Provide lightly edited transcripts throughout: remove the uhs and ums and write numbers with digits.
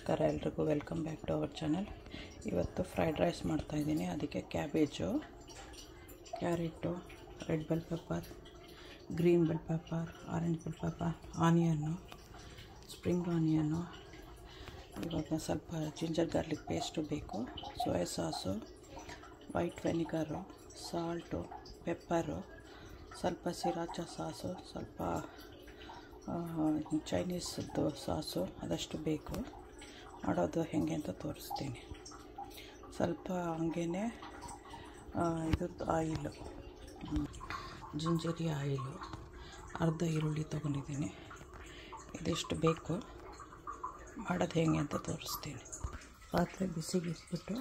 ನಮಸ್ಕಾರ ಎಲ್ರಿಗೂ welcome back to our channel. ಇವತ್ತು ಫ್ರೈಡ್ ರೈಸ್ ಮಾಡ್ತಾಯಿದ್ದೀನಿ. ಅದಕ್ಕೆ cabbage, carrot, red bell pepper, green bell pepper, orange bell pepper, onion, spring onion, ಇವಾಗ ಸ್ವಲ್ಪ ಜಿಂಜರ್ ಗಾರ್ಲಿಕ್ ಪೇಸ್ಟು ಬೇಕು, soya sauce, white vinegar, salt, pepper, ಸ್ವಲ್ಪ sriracha sauce, ಸ್ವಲ್ಪ ಚೈನೀಸ್ದು sauce ಅದಷ್ಟು ಬೇಕು. ಮಾಡೋದು ಹೇಗೆ ಅಂತ ತೋರಿಸ್ತೀನಿ. ಸ್ವಲ್ಪ ಹಂಗೇ ಇದ್ರದ್ದು ಆಯಿಲು, ಜಿಂಜರಿ ಆಯಿಲು, ಅರ್ಧ ಈರುಳ್ಳಿ ತೊಗೊಂಡಿದ್ದೀನಿ. ಇದಿಷ್ಟು ಬೇಕು. ಮಾಡೋದು ಹೇಗೆ ಅಂತ ತೋರಿಸ್ತೀನಿ. ಪಾತ್ರೆ ಬಿಸಿಗಿಸ್ಬಿಟ್ಟು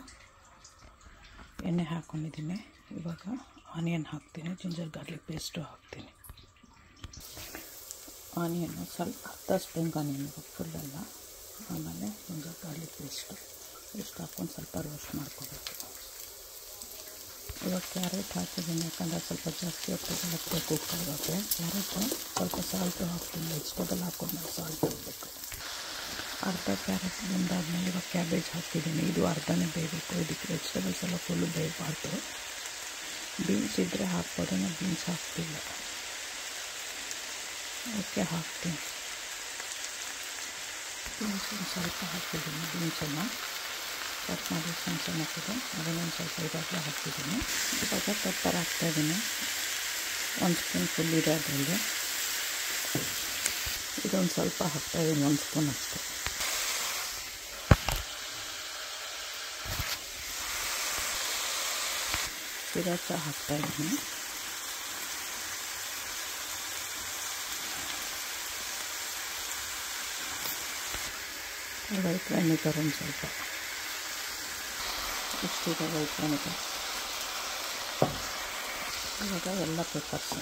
ಎಣ್ಣೆ ಹಾಕ್ಕೊಂಡಿದ್ದೀನಿ. ಇವಾಗ ಆನಿಯನ್ ಹಾಕ್ತೀನಿ, ಜಿಂಜರ್ ಗಾರ್ಲಿಕ್ ಪೇಸ್ಟು ಹಾಕ್ತೀನಿ. ಆನಿಯನ್ನು ಸ್ವಲ್ಪ ಅರ್ಧ ಸ್ಪ್ರಿಂಗ್ ಆನಿಯನ್, ಫುಲ್ಲೆಲ್ಲ. ಆಮೇಲೆ ಜಿಂಜರ್ ಗಾರ್ಲಿಕ್ ಪೇಸ್ಟು ಇಷ್ಟು ಹಾಕ್ಕೊಂಡು ಸ್ವಲ್ಪ ರೋಸ್ಟ್ ಮಾಡ್ಕೋಬೇಕು. ಇವಾಗ ಕ್ಯಾರೆಟ್ ಹಾಕಿದ್ದೀನಿ, ಯಾಕಂದರೆ ಸ್ವಲ್ಪ ಜಾಸ್ತಿ ಹೊತ್ತು ಕುಕ್ಕಾಗುತ್ತೆ. ಕ್ಯಾರೆಟು ಸ್ವಲ್ಪ ಸಾಲ್ಟು ಹಾಕ್ತೀನಿ. ವೆಜಿಟೇಬಲ್ ಹಾಕ್ಕೊಂಡು ಸಾಲ್ಟ್ ಹಾಕಬೇಕು. ಅರ್ಧ ಕ್ಯಾರೆಟ್ ಬೆಂದಾದ್ಮೇಲೆ ಇವಾಗ ಕ್ಯಾಬೇಜ್ ಹಾಕ್ತಿದ್ದೀನಿ. ಇದು ಅರ್ಧನೇ ಬೇಯಬೇಕು. ಇದಕ್ಕೆ ವೆಜಿಟೇಬಲ್ಸ್ ಎಲ್ಲ ಫುಲ್ಲು ಬೇಯಬಾರ್ದು. ಬೀನ್ಸ್ ಇದ್ದರೆ ಹಾಕ್ಬೋದು, ನಾನು ಬೀನ್ಸ್ ಹಾಕ್ತಿಲ್ಲ. ಓಕೆ, ಹಾಕ್ತೀನಿ. ಬೀನ್ಸ್ ಒಂದು ಸ್ವಲ್ಪ ಹಾಕಿದ್ದೀನಿ. ಬೀನ್ಸನ್ನು ಕಟ್ ಮಾಡಿ ಸಣ್ಣ ಸಣ್ಣ ಹಾಕಿದೆ. ಅದನ್ನೊಂದು ಸ್ವಲ್ಪ ಇದಾಗಲೇ ಹಾಕ್ತಿದ್ದೀನಿ. ಇವಾಗ ಪೆಪ್ಪರ್ ಹಾಕ್ತಾಯಿದ್ದೀನಿ. 1 ಸ್ಪೂನ್ ಫುಲ್ ಇದೆ ಅದರಲ್ಲಿ. ಇದೊಂದು ಸ್ವಲ್ಪ ಹಾಕ್ತಾಯಿದ್ದೀನಿ, 1 ಸ್ಪೂನ್ ಅಷ್ಟೇ. ಸಿರಾಚಾ ಹಾಕ್ತಾಯಿದ್ದೀನಿ. ವೈಟ್ ವೆನಿಗರ್ ಒಂದು ಸ್ವಲ್ಪ, ಇಷ್ಟಿದೆ ವೈಟ್ ವೆನಿಗರ್. ಇವಾಗ ಎಲ್ಲ ಪೆಪ್ಪರ್ಸು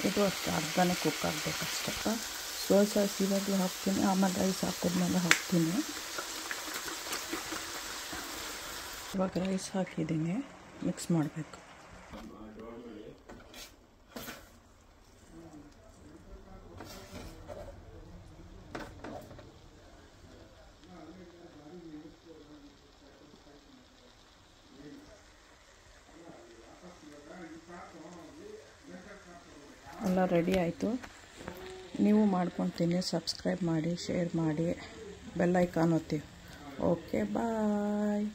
ಇದು ಅಷ್ಟು ಅರ್ಧನೇ ಕುಕ್ ಆಗಬೇಕಷ್ಟಪ್ಪ. ಸೋಯಾ ಸಾಸ್ ಇವಾಗಲೂ ಹಾಕ್ತೀನಿ, ಆಮೇಲೆ ರೈಸ್ ಹಾಕಿದ್ಮೇಲೆ ಹಾಕ್ತೀನಿ. ಇವಾಗ ರೈಸ್ ಹಾಕಿದ್ದೀನಿ, ಮಿಕ್ಸ್ ಮಾಡಬೇಕು. ಎಲ್ಲ ರೆಡಿ ಆಯಿತು. ನೀವು ಮಾಡ್ಕೊತೀನಿ. ಸಬ್ಸ್ಕ್ರೈಬ್ ಮಾಡಿ, ಶೇರ್ ಮಾಡಿ, ಬೆಲ್ ಐಕಾನ್ ಒತ್ತಿ. ಓಕೆ, ಬಾಯ್.